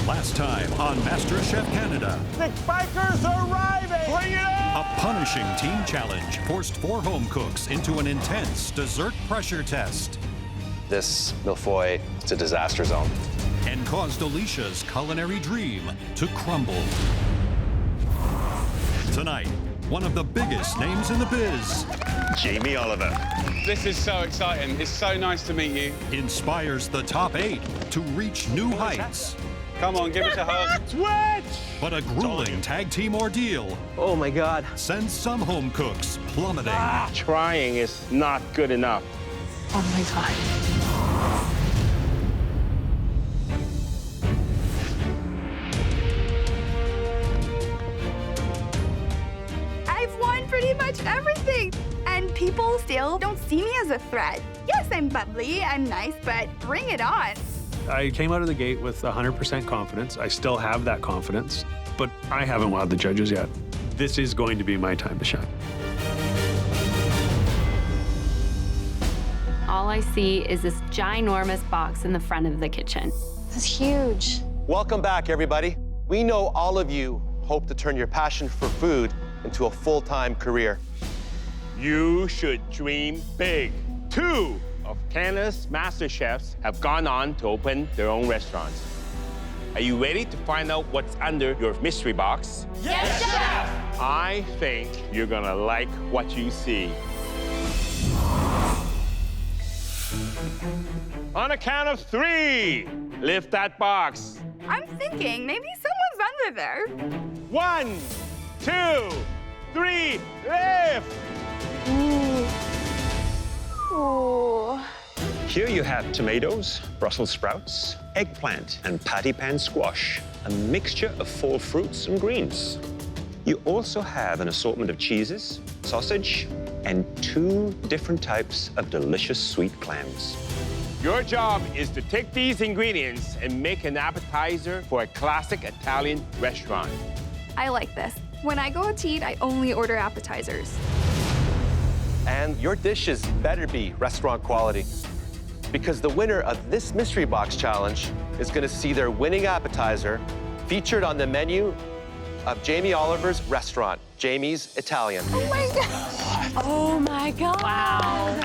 Last time on MasterChef Canada. The bikers are arriving! Bring it on! A punishing team challenge forced 4 home cooks into an intense dessert pressure test. This milfoil is a disaster zone. And caused Alicia's culinary dream to crumble. Tonight, one of the biggest names in the biz, Jamie Oliver. This is so exciting. It's so nice to meet you. inspires the top 8 to reach new heights. Come on, give us a hug. Switch! But a grueling tag team ordeal Oh my God. sends some home cooks plummeting. Trying is not good enough. Oh my God. I've won pretty much everything, and people still don't see me as a threat. Yes, I'm bubbly, I'm nice, but bring it on. I came out of the gate with 100% confidence. I still have that confidence, but I haven't wowed the judges yet. This is going to be my time to shine. All I see is this ginormous box in the front of the kitchen. This is huge. Welcome back, everybody. We know all of you hope to turn your passion for food into a full-time career. You should dream big. 2 of Canada's master chefs have gone on to open their own restaurants. Are you ready to find out what's under your mystery box? Yes, Chef! I think you're gonna like what you see. On a count of 3, lift that box. I'm thinking maybe someone's under there. 1, 2, 3, lift! Ooh. Here you have tomatoes, Brussels sprouts, eggplant, and patty pan squash, a mixture of fall fruits and greens. You also have an assortment of cheeses, sausage, and 2 different types of delicious sweet clams. Your job is to take these ingredients and make an appetizer for a classic Italian restaurant. I like this. When I go out to eat, I only order appetizers. And your dishes better be restaurant quality, because the winner of this mystery box challenge is going to see their winning appetizer featured on the menu of Jamie Oliver's restaurant, Jamie's Italian. Oh my God. Oh my God. Wow.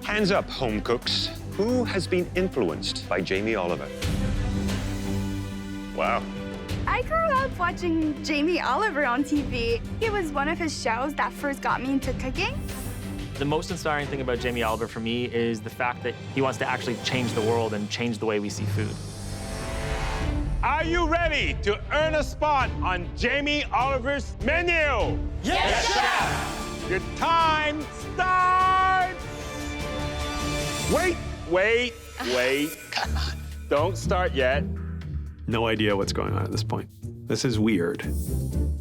Hands up, home cooks. Who has been influenced by Jamie Oliver? Wow. I grew up watching Jamie Oliver on TV. It was one of his shows that first got me into cooking. The most inspiring thing about Jamie Oliver for me is the fact that he wants to actually change the world and change the way we see food. Are you ready to earn a spot on Jamie Oliver's menu? Yes, Chef! Your time starts! Wait, wait, wait. Come on. Don't start yet. No idea what's going on at this point. This is weird.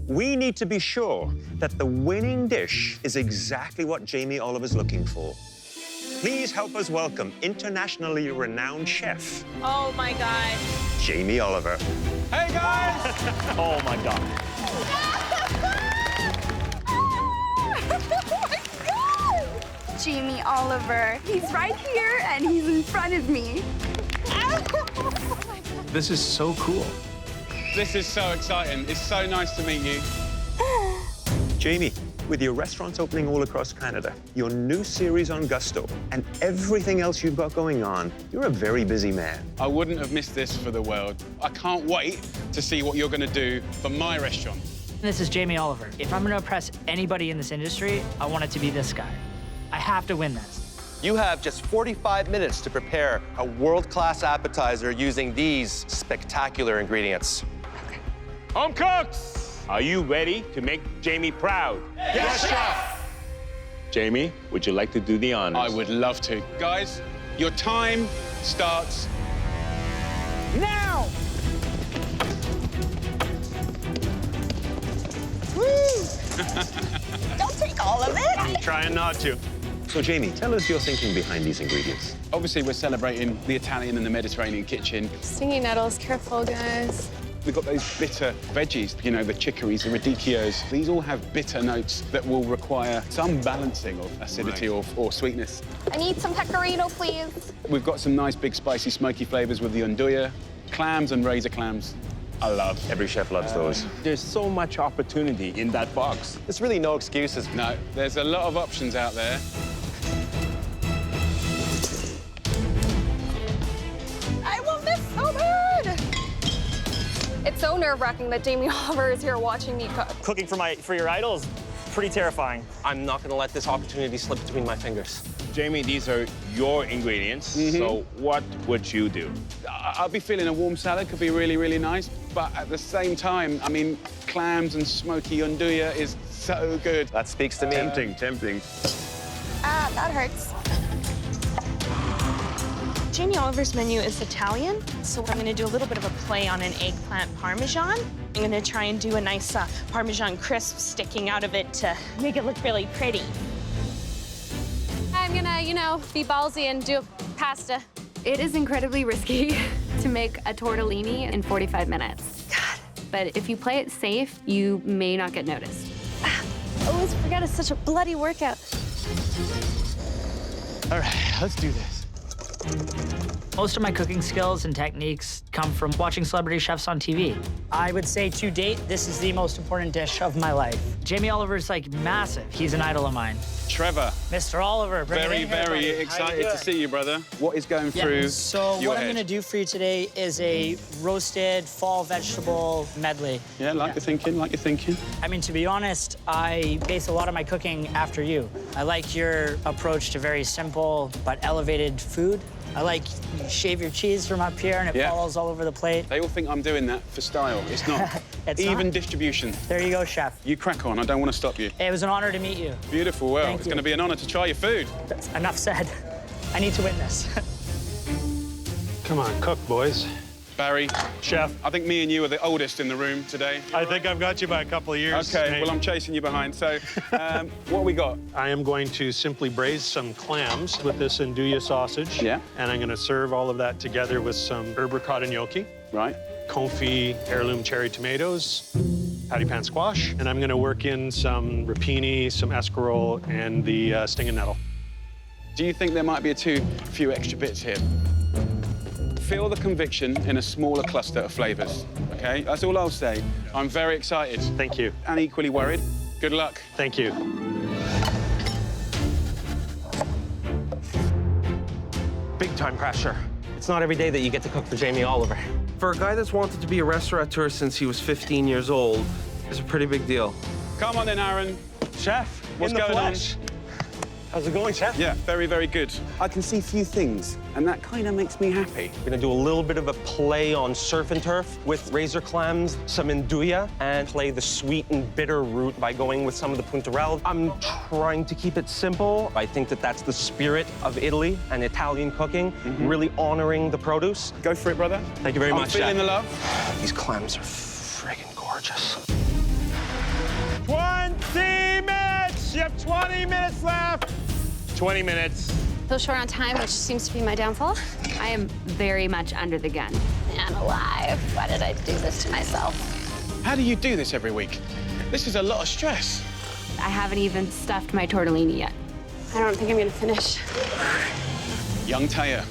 We need to be sure that the winning dish is exactly what Jamie Oliver's looking for. Please help us welcome internationally renowned chef, Oh my God. Jamie Oliver. Hey, guys! Oh my God. Oh my God! Jamie Oliver. He's right here and he's in front of me. This is so cool. This is so exciting. It's so nice to meet you. Jamie, with your restaurants opening all across Canada, your new series on Gusto, and everything else you've got going on, you're a very busy man. I wouldn't have missed this for the world. I can't wait to see what you're going to do for my restaurant. This is Jamie Oliver. If I'm going to impress anybody in this industry, I want it to be this guy. I have to win this. You have just 45 minutes to prepare a world-class appetizer using these spectacular ingredients. Home cooks, are you ready to make Jamie proud? Yes, Chef! Jamie, would you like to do the honors? I would love to. Guys, your time starts Now! Don't take all of it. I'm trying not to. So Jamie, tell us your thinking behind these ingredients. Obviously, we're celebrating the Italian and the Mediterranean kitchen. Stinging nettles, careful, guys. We've got those bitter veggies, you know, the chicories, the radicchios. These all have bitter notes that will require some balancing of acidity or sweetness. I need some pecorino, please. We've got some nice big spicy smoky flavors with the andouille, clams and razor clams. I love. Every chef loves those. There's so much opportunity in that box. There's really no excuses. No, there's a lot of options out there. I want this so bad. It's so nerve-wracking that Jamie Oliver is here watching me cook. Cooking for your idols, pretty terrifying. I'm not gonna let this opportunity slip between my fingers. Jamie, these are your ingredients, so what would you do? I'll be feeling a warm salad could be really, really nice. But at the same time, I mean, clams and smoky unduya is so good. That speaks to me. Tempting, tempting. Ah, that hurts. Jamie Oliver's menu is Italian, so I'm gonna do a little bit of a play on an eggplant parmesan. I'm gonna try and do a nice parmesan crisp sticking out of it to make it look really pretty. I'm gonna, be ballsy and do pasta. It is incredibly risky to make a tortellini in 45 minutes. God. But if you play it safe, you may not get noticed. I always forget it's such a bloody workout. All right, let's do this. Most of my cooking skills and techniques come from watching celebrity chefs on TV. I would say to date, this is the most important dish of my life. Jamie Oliver's like massive. He's an idol of mine. Trevor. Mr. Oliver, bring it in here, Very buddy. excited to see you, brother. What is going through So your what I'm head? gonna do for you today is a roasted fall vegetable medley. Yeah, like you're thinking, like you're thinking. I mean, to be honest, I base a lot of my cooking after you. I like your approach to very simple but elevated food. I like you shave your cheese from up here and it falls all over the plate. They all think I'm doing that for style. It's not. It's Even not. distribution. There you go, chef. You crack on. I don't want to stop you. It was an honor to meet you. Beautiful. Well, Thank it's you. going to be an honor to try your food. Enough said. I need to win this. Come on, cook, boys. Barrie. Chef. I think me and you are the oldest in the room today. I think I've got you by a couple of years. Okay, Hey. well, I'm chasing you behind. So, what we got? I am going to simply braise some clams with this andouille sausage. Yeah. And I'm going to serve all of that together with some herb ricotta gnocchi, Right. confit heirloom cherry tomatoes, patty pan squash, and I'm going to work in some rapini, some escarole, and the stinging nettle. Do you think there might be a few extra bits here? Feel the conviction in a smaller cluster of flavors, okay? That's all I'll say. I'm very excited. Thank you. And equally worried. Good luck. Thank you. Big time pressure. It's not every day that you get to cook for Jamie Oliver. For a guy that's wanted to be a restaurateur since he was 15 years old, it's a pretty big deal. Come on then, Aaron. Chef, What's in the going flesh. How's it going, Chef? Yeah, very, very good. I can see few things, and that kind of makes me happy. We're gonna do a little bit of a play on surf and turf with razor clams, some andouille, and play the sweet and bitter root by going with some of the puntarelle. I'm trying to keep it simple. I think that that's the spirit of Italy and Italian cooking, really honoring the produce. Go for it, brother. Thank you very I'm much, feeling Chef. the love. These clams are friggin' gorgeous. 20 minutes! You have 20 minutes left! 20 minutes. So short on time, which seems to be my downfall. I am very much under the gun. Man alive, why did I do this to myself? How do you do this every week? This is a lot of stress. I haven't even stuffed my tortellini yet. I don't think I'm gonna finish. Young Thea.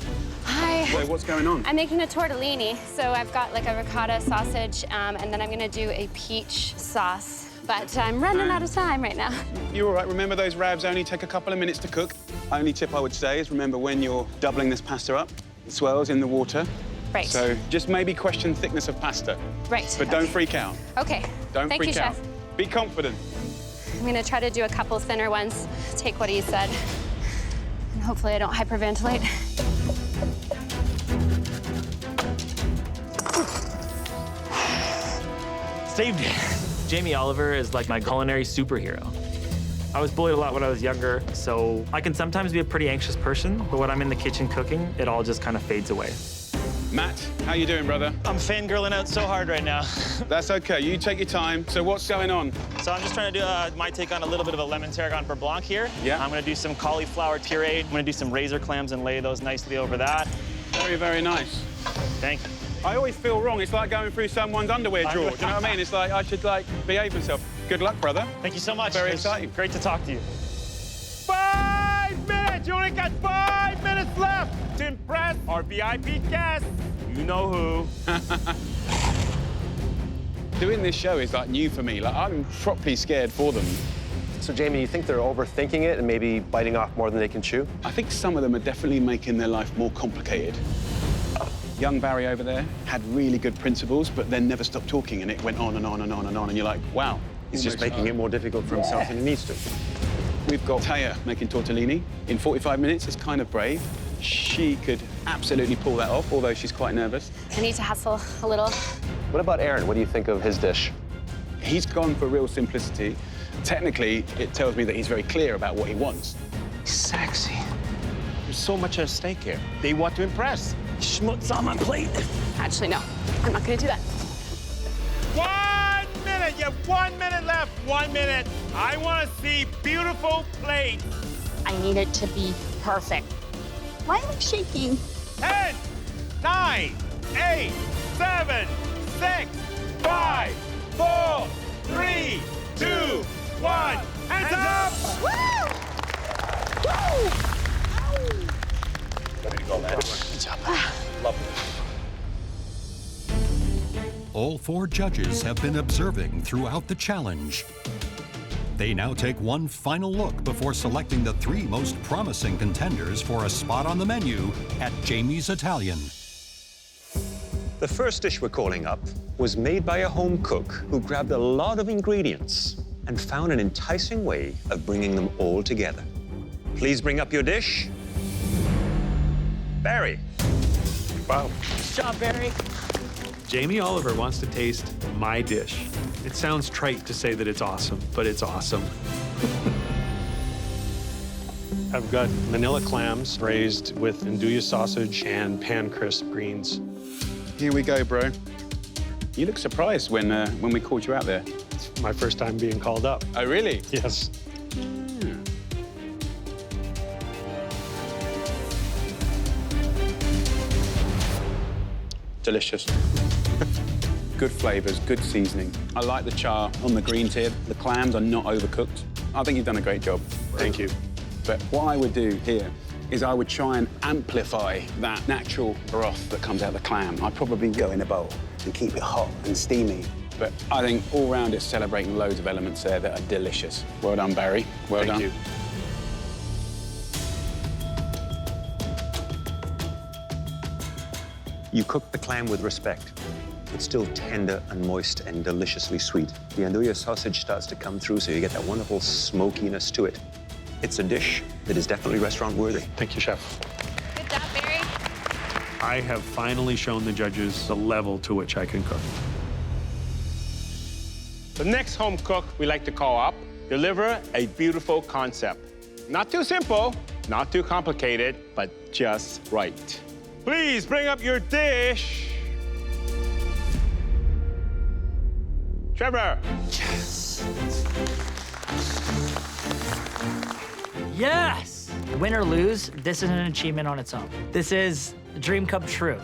Hi. So what's going on? I'm making a tortellini. So I've got like a ricotta sausage, and then I'm gonna do a peach sauce. But I'm running out of time right now. You're all right. Remember, those ravs only take a couple of minutes to cook. Only tip I would say is remember when you're doubling this pasta up, it swirls in the water. Right. So just maybe question thickness of pasta. Right. But don't freak out. Okay. Don't Thank freak you, out. Chef. Be confident. I'm gonna try to do a couple thinner ones, take what he said, and hopefully I don't hyperventilate. Saved it. Jamie Oliver is like my culinary superhero. I was bullied a lot when I was younger, so I can sometimes be a pretty anxious person, but when I'm in the kitchen cooking, it all just kind of fades away. Matt, how you doing, brother? I'm fangirling out so hard right now. That's okay. You take your time. So what's going on? So I'm just trying to do my take on a little bit of a lemon tarragon beurre blanc here. Yeah. I'm gonna do some cauliflower puree. I'm gonna do some razor clams and lay those nicely over that. Very, very nice. Thank you. I always feel wrong. It's like going through someone's underwear drawer. Do you know what I mean? It's like I should behave myself. Good luck, brother. Thank you so much. Very It's exciting. Great to talk to you. 5 minutes! You only got 5 minutes left to impress our VIP guests. You know who. Doing this show is like new for me. Like, I'm properly scared for them. So, Jamie, you think they're overthinking it and maybe biting off more than they can chew? I think some of them are definitely making their life more complicated. Young Barrie over there had really good principles, but then never stopped talking, and it went on and on and on and on, and you're like, wow. He's just making it more difficult for himself than he needs to. We've got Thea making tortellini in 45 minutes. It's kind of brave. She could absolutely pull that off, although she's quite nervous. I need to hustle a little. What about Aaron? What do you think of his dish? He's gone for real simplicity. Technically, it tells me that he's very clear about what he wants. Sexy. There's so much at stake here. They want to impress. Schmutz on my plate. Actually, no. I'm not gonna do that. 1 minute. You have 1 minute left. 1 minute. I want to see beautiful plates. I need it to be perfect. Why am I shaking? 10, 9, 8, 7, 6, 5, 4, 3, 2, 1. Hands up! Woo! Woo! Ready to go, man. Good job, man. Love it. All 4 judges have been observing throughout the challenge. They now take one final look before selecting the 3 most promising contenders for a spot on the menu at Jamie's Italian. The first dish we're calling up was made by a home cook who grabbed a lot of ingredients and found an enticing way of bringing them all together. Please bring up your dish. Barrie. Wow. Good job, Barrie. Jamie Oliver wants to taste my dish. It sounds trite to say that it's awesome, but it's awesome. I've got manila clams braised with andouille sausage and pan crisp greens. Here we go, bro. You look surprised when we called you out there. It's my first time being called up. Oh, really? Yes. Delicious. Good flavors, good seasoning. I like the char on the greens here. The clams are not overcooked. I think you've done a great job. Thank you. But what I would do here is I would try and amplify that natural broth that comes out of the clam. I'd probably go in a bowl and keep it hot and steamy. But I think all round it's celebrating loads of elements there that are delicious. Well done, Barrie. Well done. Thank you. You cook the clam with respect. It's still tender and moist and deliciously sweet. The andouille sausage starts to come through, so you get that wonderful smokiness to it. It's a dish that is definitely restaurant-worthy. Thank you, Chef. Good job, Barrie. I have finally shown the judges the level to which I can cook. The next home cook we like to call up, deliver a beautiful concept. Not too simple, not too complicated, but just right. Please bring up your dish. Trevor. Yes. Yes! Win or lose, this is an achievement on its own. This is a dream come true.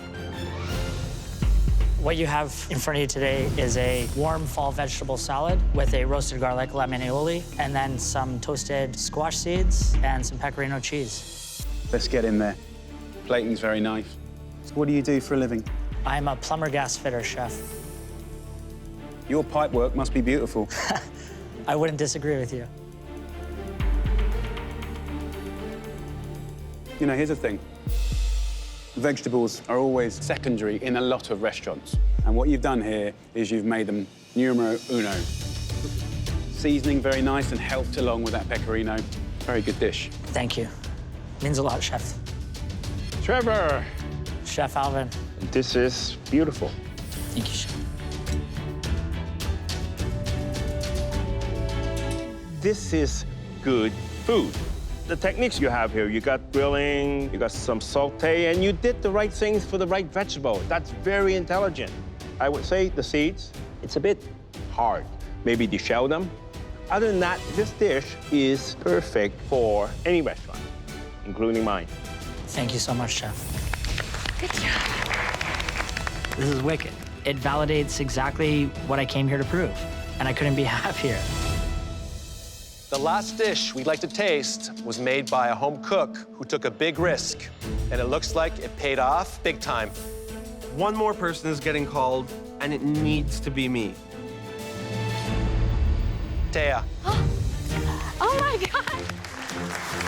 What you have in front of you today is a warm fall vegetable salad with a roasted garlic lemon aioli, and then some toasted squash seeds and some pecorino cheese. Let's get in there. Plating's very nice. So what do you do for a living? I'm a plumber gas fitter, chef. Your pipe work must be beautiful. I wouldn't disagree with you. You know, here's the thing. Vegetables are always secondary in a lot of restaurants. And what you've done here is you've made them numero uno. Seasoning very nice and helped along with that pecorino. Very good dish. Thank you. Means a lot, chef. Trevor. Chef Alvin. This is beautiful. Thank you, chef. This is good food. The techniques you have here, you got grilling, you got some saute, and you did the right things for the right vegetable. That's very intelligent. I would say the seeds, it's a bit hard. Maybe deshell them. Other than that, this dish is perfect for any restaurant, including mine. Thank you so much, chef. Good job. This is wicked. It validates exactly what I came here to prove, and I couldn't be happier. The last dish we'd like to taste was made by a home cook who took a big risk, and it looks like it paid off big time. One more person is getting called, and it needs to be me. Thea. Oh my God.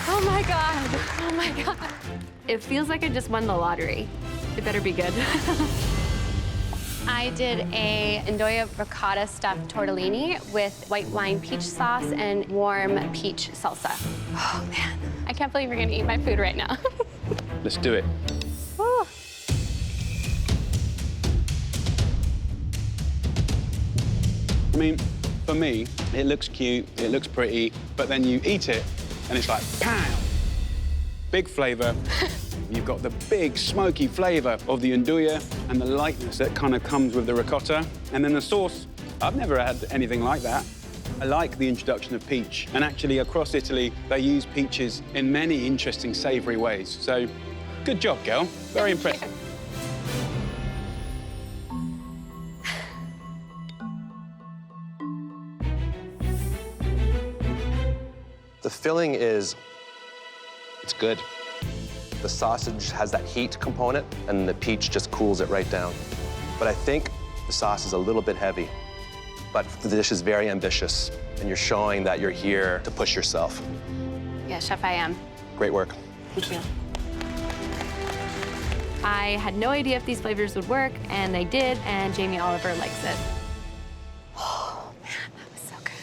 Oh my God. Oh my God. It feels like I just won the lottery. It better be good. I did a Ndoya ricotta stuffed tortellini with white wine peach sauce and warm peach salsa. Oh man, I can't believe you're gonna eat my food right now. Let's do it. Ooh. I mean, for me, it looks cute, it looks pretty, but then you eat it, and it's like, pow! Big flavor. You've got the big, smoky flavor of the Ndoya and the lightness that kind of comes with the ricotta. And then the sauce, I've never had anything like that. I like the introduction of peach. And actually, across Italy, they use peaches in many interesting, savory ways. So, good job, girl. Very impressive. The filling it's good. The sausage has that heat component, and the peach just cools it right down. But I think the sauce is a little bit heavy. But the dish is very ambitious, and you're showing that you're here to push yourself. Yeah, chef, I am. Great work. Thank you. I had no idea if these flavors would work, and they did, and Jamie Oliver likes it. Oh, man, that was so good.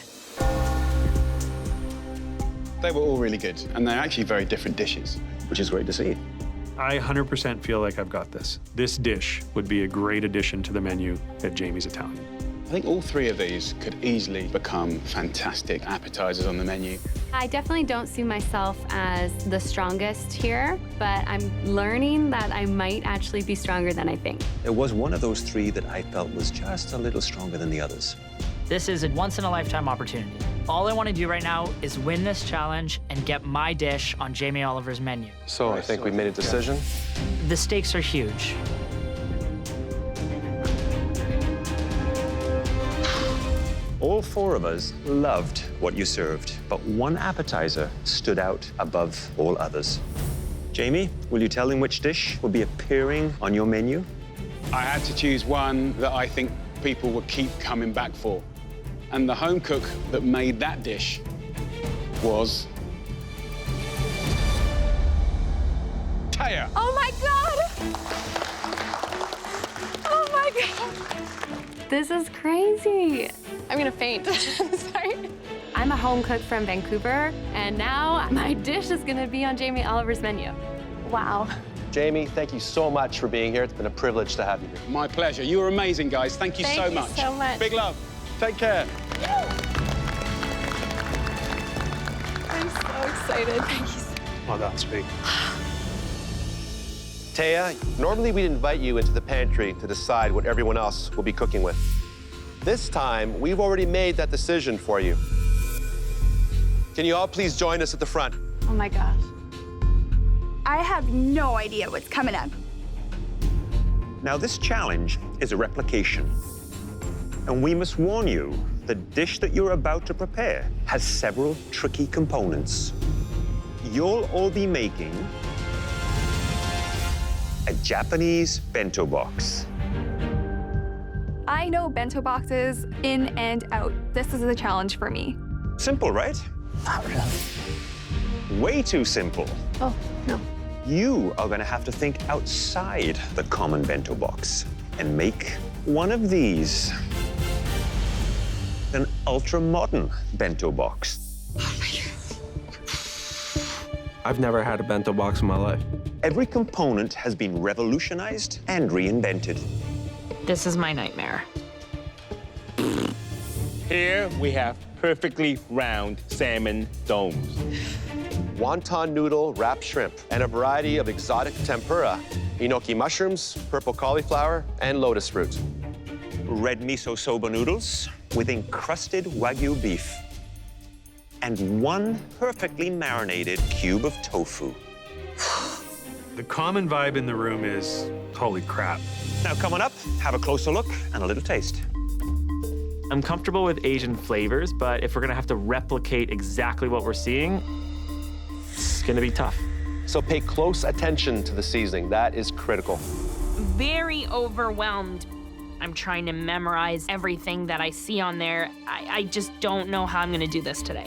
They were all really good, and they're actually very different dishes, which is great to see. I 100% feel like I've got this. This dish would be a great addition to the menu at Jamie's Italian. I think all three of these could easily become fantastic appetizers on the menu. I definitely don't see myself as the strongest here, but I'm learning that I might actually be stronger than I think. There was one of those three that I felt was just a little stronger than the others. This is a once-in-a-lifetime opportunity. All I want to do right now is win this challenge and get my dish on Jamie Oliver's menu. So I think we made a decision. The stakes are huge. All four of us loved what you served, but one appetizer stood out above all others. Jamie, will you tell him which dish will be appearing on your menu? I had to choose one that I think people would keep coming back for. And the home cook that made that dish was Thea. Oh my God! Oh my God! This is crazy. I'm gonna faint. Sorry. I'm a home cook from Vancouver, and now my dish is gonna be on Jamie Oliver's menu. Wow. Jamie, thank you so much for being here. It's been a privilege to have you here. My pleasure. You were amazing, guys. Thank you so much. Thank you so much. Big love. Take care. I'm so excited. Thank you so much. Well done, Speak. Thea, normally we'd invite you into the pantry to decide what everyone else will be cooking with. This time, we've already made that decision for you. Can you all please join us at the front? Oh my gosh. I have no idea what's coming up. Now, this challenge is a replication. And we must warn you, the dish that you're about to prepare has several tricky components. You'll all be making a Japanese bento box. I know bento boxes in and out. This is a challenge for me. Simple, right? Not really. Way too simple. Oh, no. You are going to have to think outside the common bento box and make one of these. An ultra-modern bento box. I've never had a bento box in my life. Every component has been revolutionized and reinvented. This is my nightmare. Here we have perfectly round salmon domes. Wonton noodle wrapped shrimp and a variety of exotic tempura, enoki mushrooms, purple cauliflower, and lotus root. Red miso soba noodles with encrusted Wagyu beef. And one perfectly marinated cube of tofu. The common vibe in the room is, holy crap. Now, coming up, have a closer look and a little taste. I'm comfortable with Asian flavors, but if we're gonna have to replicate exactly what we're seeing, it's gonna be tough. So pay close attention to the seasoning. That is critical. Very overwhelmed. I'm trying to memorize everything that I see on there. I just don't know how I'm gonna do this today.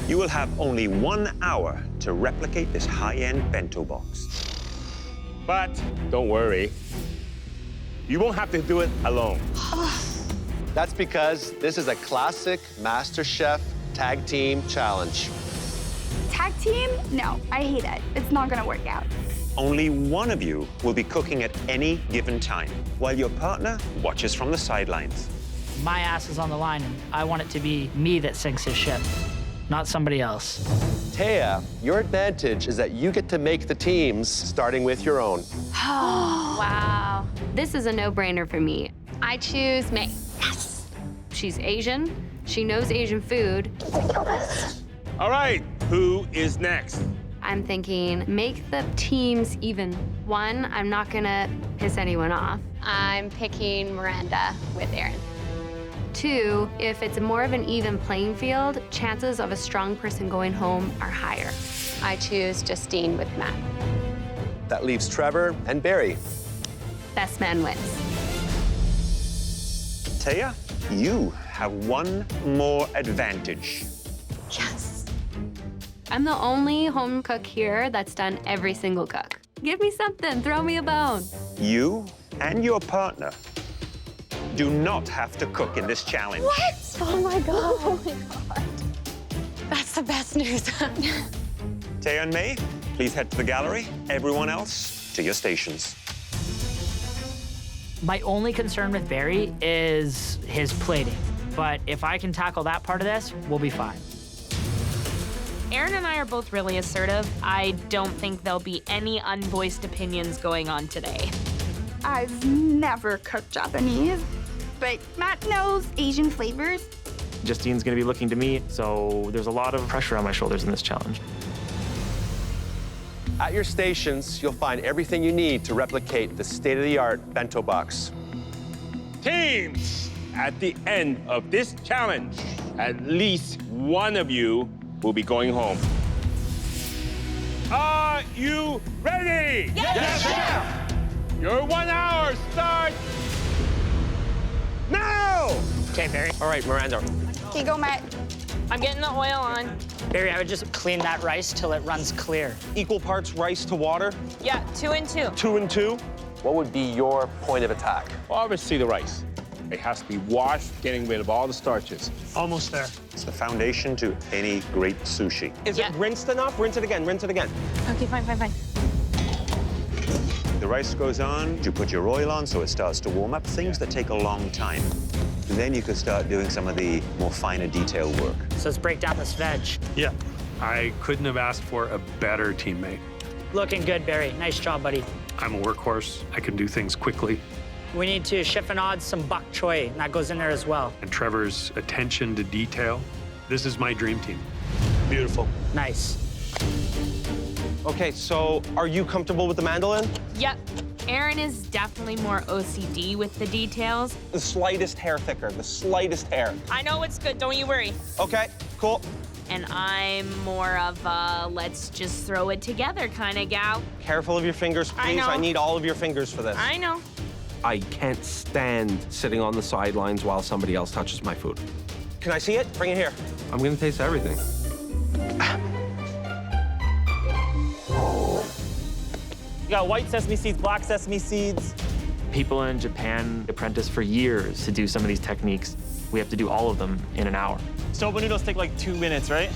You will have only 1 hour to replicate this high-end bento box. But don't worry. You won't have to do it alone. That's because this is a classic MasterChef Tag Team Challenge. Tag team? No, I hate it. It's not gonna work out. Only one of you will be cooking at any given time, while your partner watches from the sidelines. My ass is on the line, and I want it to be me that sinks his ship, not somebody else. Thea, your advantage is that you get to make the teams, starting with your own. Wow. This is a no-brainer for me. I choose May. Yes! She's Asian. She knows Asian food. All right, who is next? I'm thinking make the teams even. One, I'm not gonna piss anyone off. I'm picking Miranda with Aaron. Two, if it's more of an even playing field, chances of a strong person going home are higher. I choose Justine with Matt. That leaves Trevor and Barrie. Best man wins. Thea, you have one more advantage. Yes. I'm the only home cook here that's done every single cook. Give me something, throw me a bone. You and your partner do not have to cook in this challenge. What? Oh my God. Oh my God. That's the best news. Thea and May, please head to the gallery. Everyone else, to your stations. My only concern with Barrie is his plating. But if I can tackle that part of this, we'll be fine. Aaron and I are both really assertive. I don't think there'll be any unvoiced opinions going on today. I've never cooked Japanese, but Matt knows Asian flavors. Justine's gonna be looking to me, so there's a lot of pressure on my shoulders in this challenge. At your stations, you'll find everything you need to replicate the state-of-the-art bento box. Teams, at the end of this challenge, at least one of you will be going home. Are you ready? Yes, Chef! Your 1 hour starts now! Okay, Barrie. All right, Miranda. Okay, go, Matt. I'm getting the oil on. Barrie, I would just clean that rice till it runs clear. Equal parts rice to water, Yeah, 2 and 2. 2 and 2. What would be your point of attack? Obviously the rice. It has to be washed, getting rid of all the starches. Almost there. It's the foundation to any great sushi. Is Yeah. it rinsed enough? Rinse it again, rinse it again. Okay, fine. The rice goes on, you put your oil on so it starts to warm up, things that take a long time. And then you can start doing some of the more finer detail work. So let's break down this veg. Yeah, I couldn't have asked for a better teammate. Looking good, Barrie. Nice job, buddy. I'm a workhorse. I can do things quickly. We need to chiffonade some bok choy, and that goes in there as well. And Trevor's attention to detail. This is my dream team. Beautiful. Nice. Okay, so are you comfortable with the mandolin? Yep. Aaron is definitely more OCD with the details. The slightest hair thicker, the slightest hair. I know it's good, don't you worry. Okay, cool. And I'm more of a let's just throw it together kind of gal. Careful of your fingers, I please. know. I need all of your fingers for this. I know. I can't stand sitting on the sidelines while somebody else touches my food. Can I see it? Bring it here. I'm gonna taste everything. You got white sesame seeds, black sesame seeds. People in Japan apprentice for years to do some of these techniques. We have to do all of them in an hour. Soba noodles take like 2 minutes, right?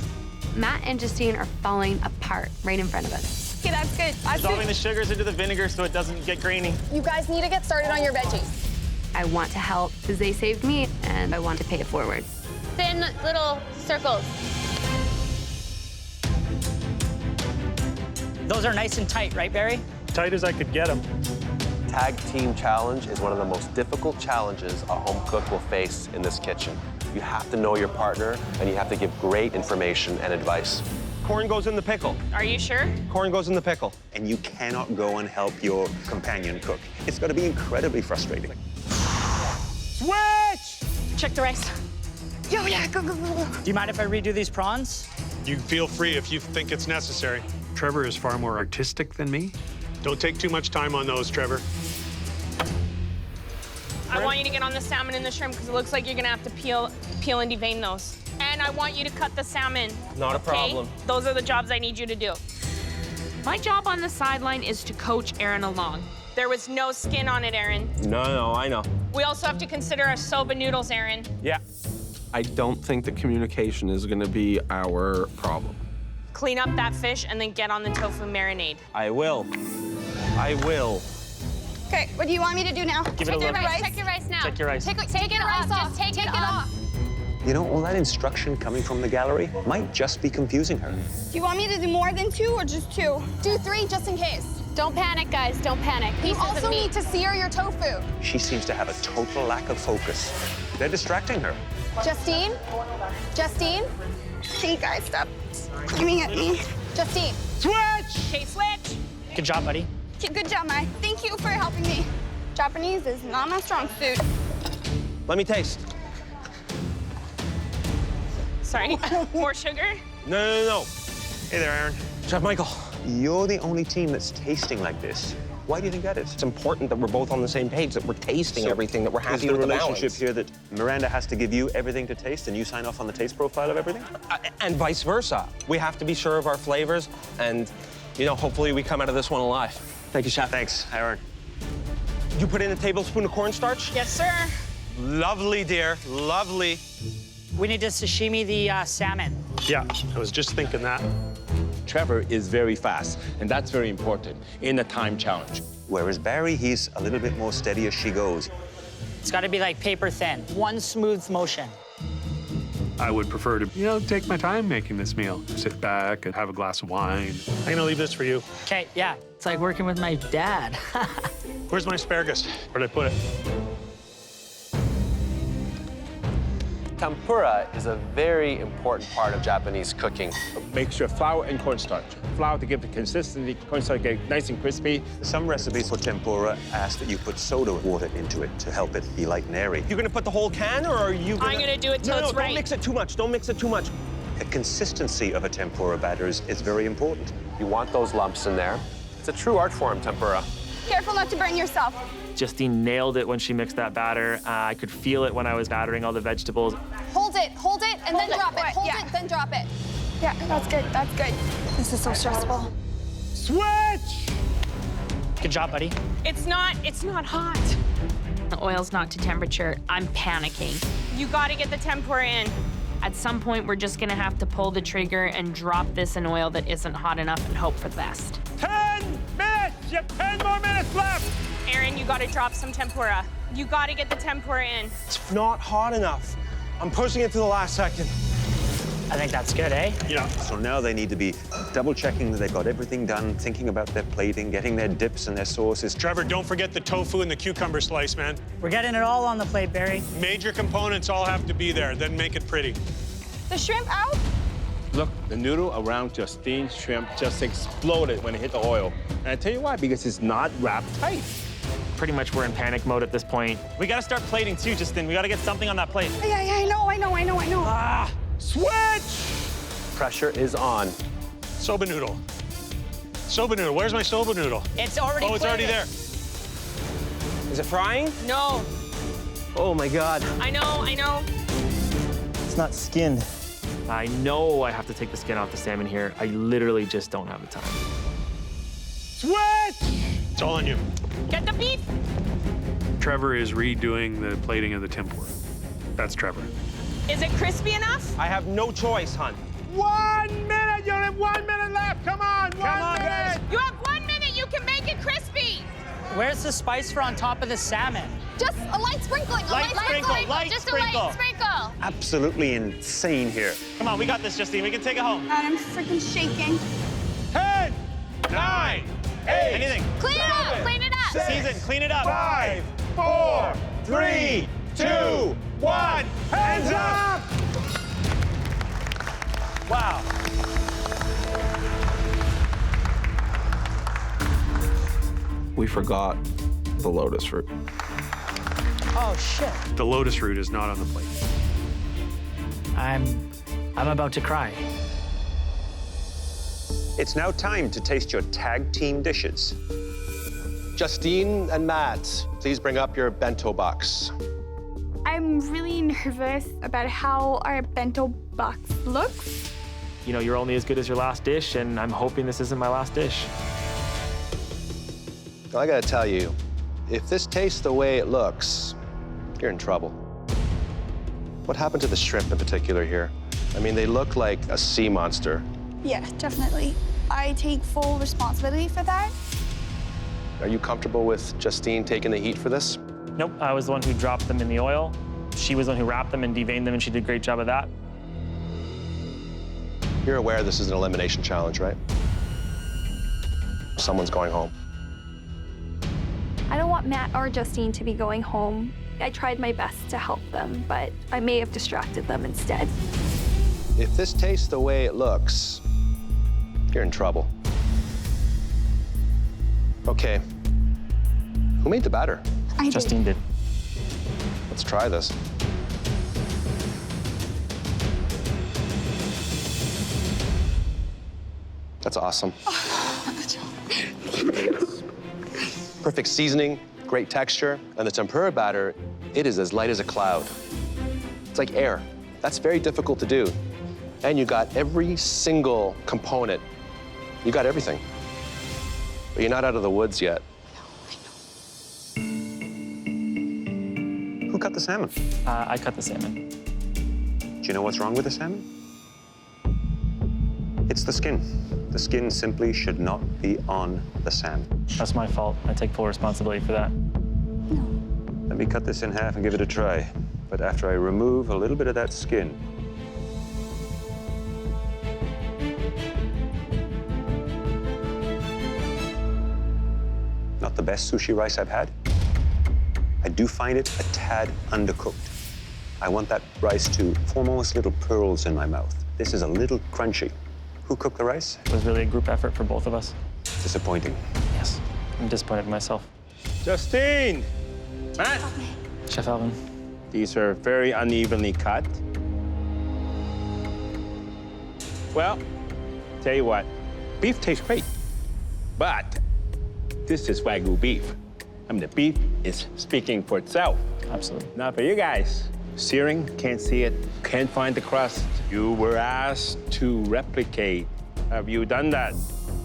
Matt and Justine are falling apart right in front of us. Okay, that's good. Dissolving the sugars into the vinegar so it doesn't get grainy. You guys need to get started on your veggies. I want to help because they saved me, and I want to pay it forward. Thin little circles. Those are nice and tight, right, Barrie? Tight as I could get them. Tag Team Challenge is one of the most difficult challenges a home cook will face in this kitchen. You have to know your partner, and you have to give great information and advice. Corn goes in the pickle. Are you sure? Corn goes in the pickle. And you cannot go and help your companion cook. It's going to be incredibly frustrating. Switch! Check the rice. Yo, yeah, go. Do you mind if I redo these prawns? You feel free if you think it's necessary. Trevor is far more artistic than me. Don't take too much time on those, Trevor. I want you to get on the salmon and the shrimp because it looks like you're gonna have to peel and devein those. And I want you to cut the salmon. Not a okay? problem. Those are the jobs I need you to do. My job on the sideline is to coach Aaron along. There was no skin on it, Aaron. No, I know. We also have to consider our soba noodles, Aaron. Yeah. I don't think the communication is going to be our problem. Clean up that fish and then get on the tofu marinade. I will. I will. Okay, what do you want me to do now? Give it a look. Check your rice now. Check your rice. Take it off. Just take it off. You know, all that instruction coming from the gallery might just be confusing her. Do you want me to do more than 2 or just 2? Do 3 just in case. Don't panic, guys. Don't panic. You Pieces also of meat. need to sear your tofu. She seems to have a total lack of focus. They're distracting her. Justine? Justine? Hey, guys, stop screaming at me. Justine. Switch! Okay, switch. Good job, buddy. Okay, good job, Mai. Thank you for helping me. Japanese is not my strong suit. Let me taste. Sorry, more sugar? No. Hey there, Aaron. Chef Michael. You're the only team that's tasting like this. Why do you think that is? It's important that we're both on the same page, that we're tasting everything, that we're happy with the relationship balance. here that Miranda has to give you everything to taste and you sign off on the taste profile of everything? And vice versa. We have to be sure of our flavors, and, you know, hopefully we come out of this one alive. Thank you, Chef. Thanks, Aaron. You put in a tablespoon of cornstarch? Yes, sir. Lovely, dear. Lovely. We need to sashimi the salmon. Yeah, I was just thinking that. Trevor is very fast, and that's very important in a time challenge. Whereas Barrie, he's a little bit more steady as she goes. It's got to be like paper thin. One smooth motion. I would prefer to, you know, take my time making this meal. Sit back and have a glass of wine. I'm gonna leave this for you. Okay, yeah. It's like working with my dad. Where's my asparagus? Where'd I put it? Tempura is a very important part of Japanese cooking. Mixture of flour and cornstarch. Flour to give the consistency, cornstarch get nice and crispy. Some recipes for tempura ask that you put soda water into it to help it be like neri. You're gonna put the whole can, or are you gonna... I'm gonna do it till it's right. Don't mix it too much. Don't mix it too much. The consistency of a tempura batter is very important. You want those lumps in there. It's a true art form, tempura. Careful not to burn yourself. Justine nailed it when she mixed that batter. I could feel it when I was battering all the vegetables. Hold it, and then drop it. Hold yeah. it, then drop it. Yeah, that's good, that's good. This is so stressful. Switch! Good job, buddy. It's not hot. The oil's not to temperature. I'm panicking. You gotta get the tempura in. At some point, we're just gonna have to pull the trigger and drop this in oil that isn't hot enough and hope for the best. 10 minutes! You have 10 more minutes left! Aaron, you gotta drop some tempura. You gotta get the tempura in. It's not hot enough. I'm pushing it to the last second. I think that's good, eh? Yeah. So now they need to be double checking that they've got everything done, thinking about their plating, getting their dips and their sauces. Trevor, don't forget the tofu and the cucumber slice, man. We're getting it all on the plate, Barrie. Major components all have to be there, then make it pretty. The shrimp out? Look, the noodle around Justine's shrimp just exploded when it hit the oil. And I tell you why, because it's not wrapped tight. Pretty much we're in panic mode at this point. We gotta start plating too, Justine. We gotta get something on that plate. Yeah, I know. Ah! Switch! Pressure is on. Soba noodle. Soba noodle. Where's my soba noodle? It's already Oh, it's already there. Is it frying? No, Oh my God. I know. It's not skinned. I know I have to take the skin off the salmon here. I literally just don't have the time. Switch! It's all on you. Get the beef. Trevor is redoing the plating of the tempura. That's Trevor. Is it crispy enough? I have no choice, hon. 1 minute! You only have 1 minute left! Come on! Come on, guys. You have 1 minute. You can make it crispy. Where's the spice for on top of the salmon? Just a light sprinkling. Light sprinkle, light Just sprinkle. a light sprinkle. Absolutely insane here. Come on, we got this, Justine. We can take it home. God, I'm freaking shaking. 10, 9, 8, Anything. Clean it up. Clean it up. Season, clean it up. 5, 4, 3, 2, 1. Hands up! Wow. We forgot the lotus root. Oh, shit. The lotus root is not on the plate. I'm about to cry. It's now time to taste your tag team dishes. Justine and Matt, please bring up your bento box. I'm really nervous about how our bento box looks. You know, you're only as good as your last dish, and I'm hoping this isn't my last dish. I gotta tell you, if this tastes the way it looks, you're in trouble. What happened to the shrimp in particular here? I mean, they look like a sea monster. Yeah, definitely. I take full responsibility for that. Are you comfortable with Justine taking the heat for this? Nope, I was the one who dropped them in the oil. She was the one who wrapped them and deveined them, and she did a great job of that. You're aware this is an elimination challenge, right? Someone's going home. I don't want Matt or Justine to be going home. I tried my best to help them, but I may have distracted them instead. If this tastes the way it looks, you're in trouble. Okay. Who made the batter? Justine did. Let's try this. That's awesome. Perfect seasoning, great texture, and the tempura batter, it is as light as a cloud. It's like air. That's very difficult to do. And you got every single component. You got everything. But you're not out of the woods yet. Who cut the salmon? I cut the salmon. Do you know what's wrong with the salmon? It's the skin. The skin simply should not be on the salmon. That's my fault. I take full responsibility for that. Let me cut this in half and give it a try. But after I remove a little bit of that skin, not the best sushi rice I've had. I do find it a tad undercooked. I want that rice to form almost little pearls in my mouth. This is a little crunchy. Who cooked the rice? It was really a group effort for both of us. Disappointing. Yes, I'm disappointed in myself. Justine! Matt! Chef Alvin. These are very unevenly cut. Well, tell you what, beef tastes great, but this is Wagyu beef. I mean, the beef is speaking for itself. Absolutely. Now for you guys, searing, can't see it, can't find the crust. You were asked to replicate. Have you done that?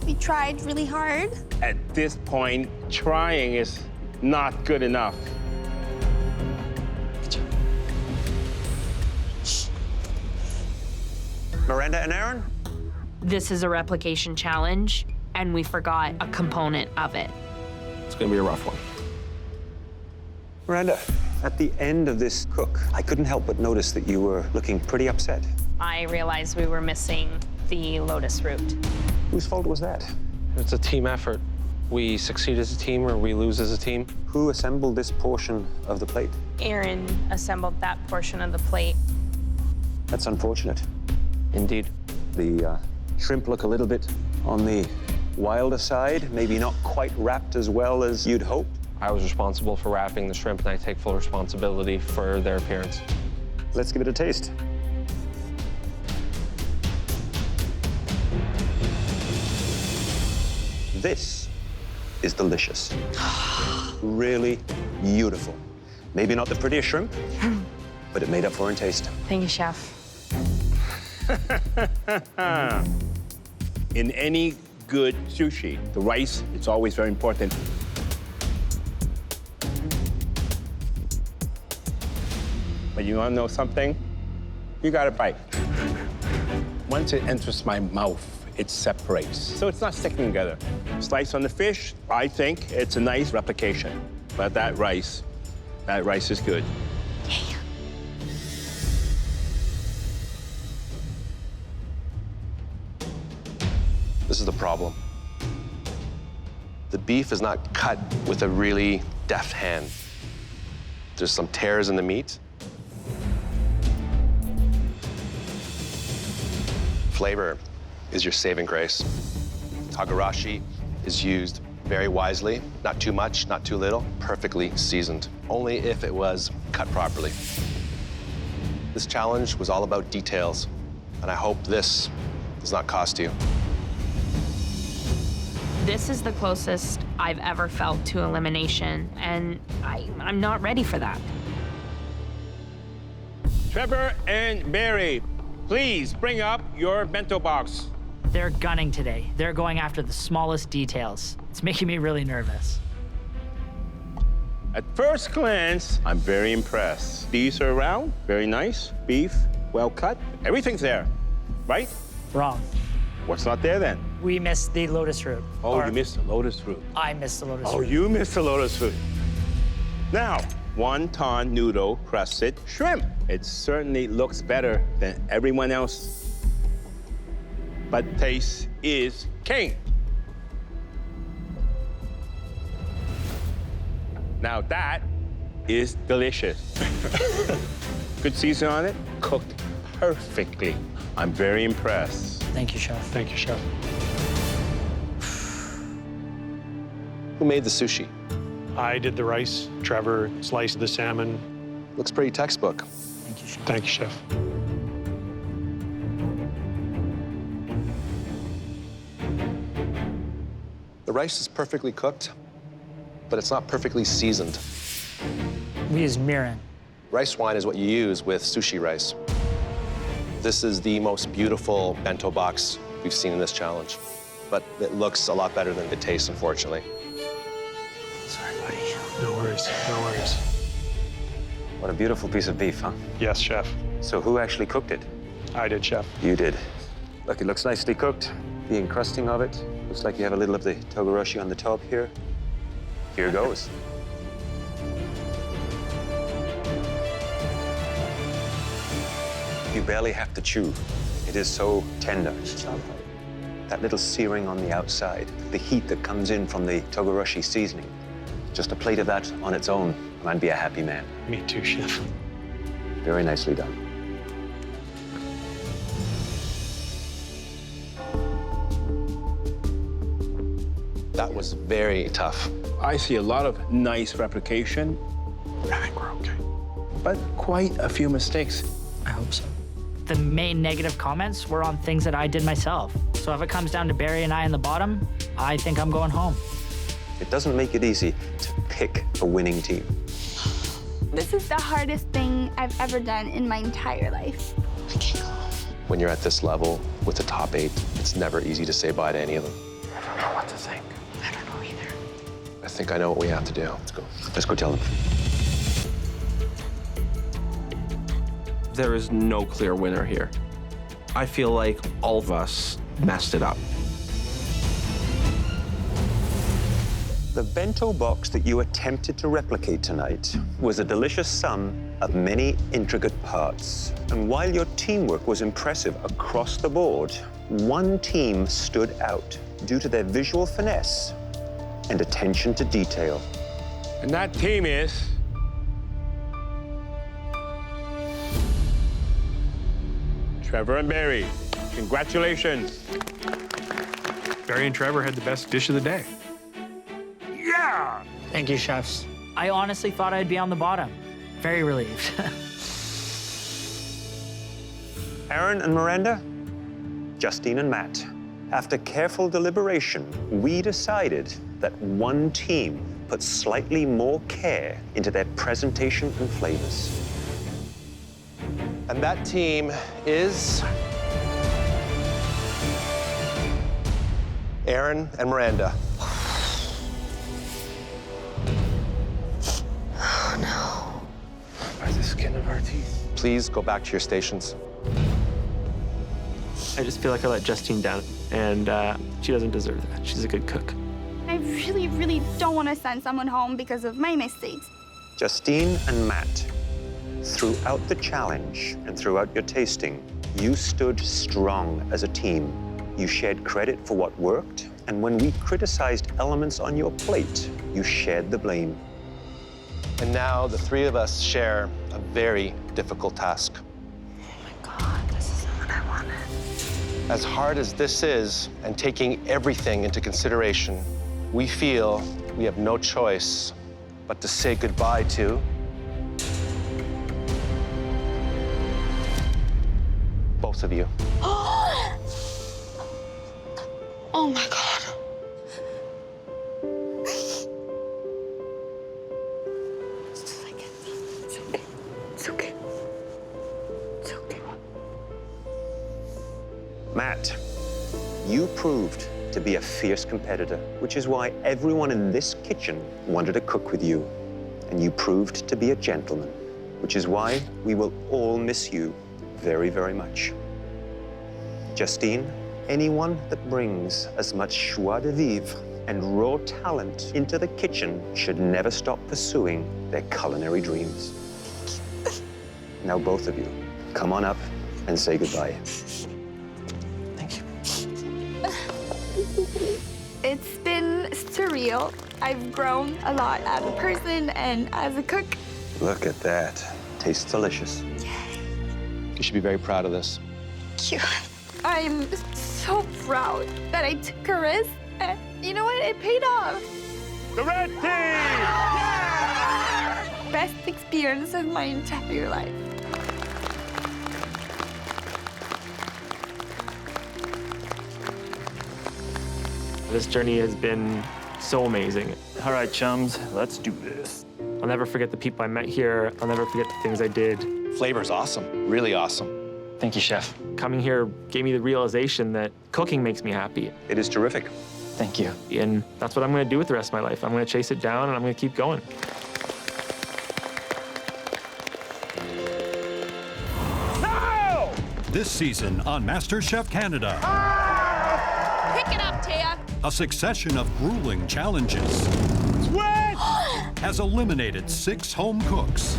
We tried really hard. At this point, trying is not good enough. Miranda and Aaron? This is a replication challenge, and we forgot a component of it. It's gonna be a rough one. Miranda, at the end of this cook, I couldn't help but notice that you were looking pretty upset. I realized we were missing the lotus root. Whose fault was that? It's a team effort. We succeed as a team or we lose as a team. Who assembled this portion of the plate? Aaron assembled that portion of the plate. That's unfortunate. Indeed. The shrimp look a little bit on the wilder side, maybe not quite wrapped as well as you'd hoped. I was responsible for wrapping the shrimp, and I take full responsibility for their appearance. Let's give it a taste. This is delicious. Really beautiful. Maybe not the prettiest shrimp, but it made up for in taste. Thank you, Chef. In any good sushi, the rice is always very important. But you want to know something? You got to bite. Once it enters my mouth, it separates. So it's not sticking together. Slice on the fish, I think it's a nice replication. But that rice is good. This is the problem. The beef is not cut with a really deft hand. There's some tears in the meat. Flavor is your saving grace. Togarashi is used very wisely, not too much, not too little, perfectly seasoned, only if it was cut properly. This challenge was all about details, and I hope this does not cost you. This is the closest I've ever felt to elimination, and I'm not ready for that. Trevor and Barrie, please bring up your bento box. They're gunning today. They're going after the smallest details. It's making me really nervous. At first glance, I'm very impressed. These are round, very nice. Beef, well cut. Everything's there, right? Wrong. What's not there then? We missed the lotus root. Oh, Or you missed the lotus root. I missed the lotus Oh, root. you missed the lotus root. Now, wonton noodle crusted shrimp. It certainly looks better than everyone else. But taste is king. Now that is delicious. Good season on it, cooked perfectly. I'm very impressed. Thank you, Chef. Thank you, Chef. Who made the sushi? I did the rice. Trevor sliced the salmon. Looks pretty textbook. Thank you, Chef. Thank you, Chef. The rice is perfectly cooked, but it's not perfectly seasoned. We use mirin. Rice wine is what you use with sushi rice. This is the most beautiful bento box we've seen in this challenge, but it looks a lot better than it tastes, unfortunately. Sorry, buddy. No worries, no worries. What a beautiful piece of beef, huh? Yes, Chef. So who actually cooked it? I did, Chef. You did. Look, it looks nicely cooked. The encrusting of it. Looks like you have a little of the togarashi on the top here. Here goes. You barely have to chew. It is so tender. That little searing on the outside, the heat that comes in from the togarashi seasoning. Just a plate of that on its own, and I'd be a happy man. Me too, Chef. Very nicely done. That was very tough. I see a lot of nice replication. I think we're okay. But quite a few mistakes. I hope so. The main negative comments were on things that I did myself. So if it comes down to Barrie and I in the bottom, I think I'm going home. It doesn't make it easy to pick a winning team. This is the hardest thing I've ever done in my entire life. When you're at this level with the top 8, it's never easy to say bye to any of them. I don't know what to think. I don't know either. I think I know what we have to do. Let's go. Let's go tell them. There is no clear winner here. I feel like all of us messed it up. The bento box that you attempted to replicate tonight was a delicious sum of many intricate parts. And while your teamwork was impressive across the board, one team stood out due to their visual finesse and attention to detail. And that team is... Trevor and Barrie. Congratulations. Barrie and Trevor had the best dish of the day. Yeah! Thank you, chefs. I honestly thought I'd be on the bottom. Very relieved. Aaron and Miranda, Justine and Matt. After careful deliberation, we decided that one team put slightly more care into their presentation and flavors. And that team is Aaron and Miranda. Oh, no. By the skin of our teeth. Please go back to your stations. I just feel like I let Justine down, and she doesn't deserve that. She's a good cook. I really, really don't want to send someone home because of my mistakes. Justine and Matt, throughout the challenge and throughout your tasting, you stood strong as a team. You shared credit for what worked, and when we criticized elements on your plate, you shared the blame. And now the three of us share a very difficult task. Oh my God, this isn't what I wanted. As hard as this is, and taking everything into consideration, we feel we have no choice but to say goodbye to both of you. Oh my God. It's okay. It's okay. Matt, you proved to be a fierce competitor, which is why everyone in this kitchen wanted to cook with you. And you proved to be a gentleman, which is why we will all miss you very, very much. Justine, anyone that brings as much joie de vivre and raw talent into the kitchen should never stop pursuing their culinary dreams. Now, both of you, come on up and say goodbye. Thank you. It's been surreal. I've grown a lot as a person and as a cook. Look at that. Tastes delicious. You should be very proud of this. Thank you. I'm so proud that I took a risk. And you know what? It paid off. The red team! Yeah! Best experience of my entire life. This journey has been so amazing. All right, chums, let's do this. I'll never forget the people I met here. I'll never forget the things I did. Flavor's awesome, really awesome. Thank you, chef. Coming here gave me the realization that cooking makes me happy. It is terrific. Thank you. And that's what I'm gonna do with the rest of my life. I'm gonna chase it down and I'm gonna keep going. No! This season on MasterChef Canada, Pick it up, Thea. a succession of grueling challenges Switch! has eliminated 6 home cooks.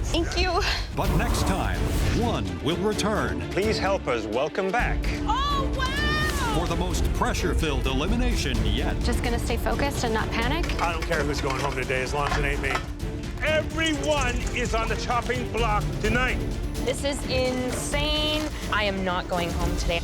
Thank you. But next time, one will return Please help us welcome back. Oh, wow! for the most pressure-filled elimination yet. Just gonna stay focused and not panic. I don't care who's going home today as long as it ain't me. Everyone is on the chopping block tonight. This is insane. I am not going home today.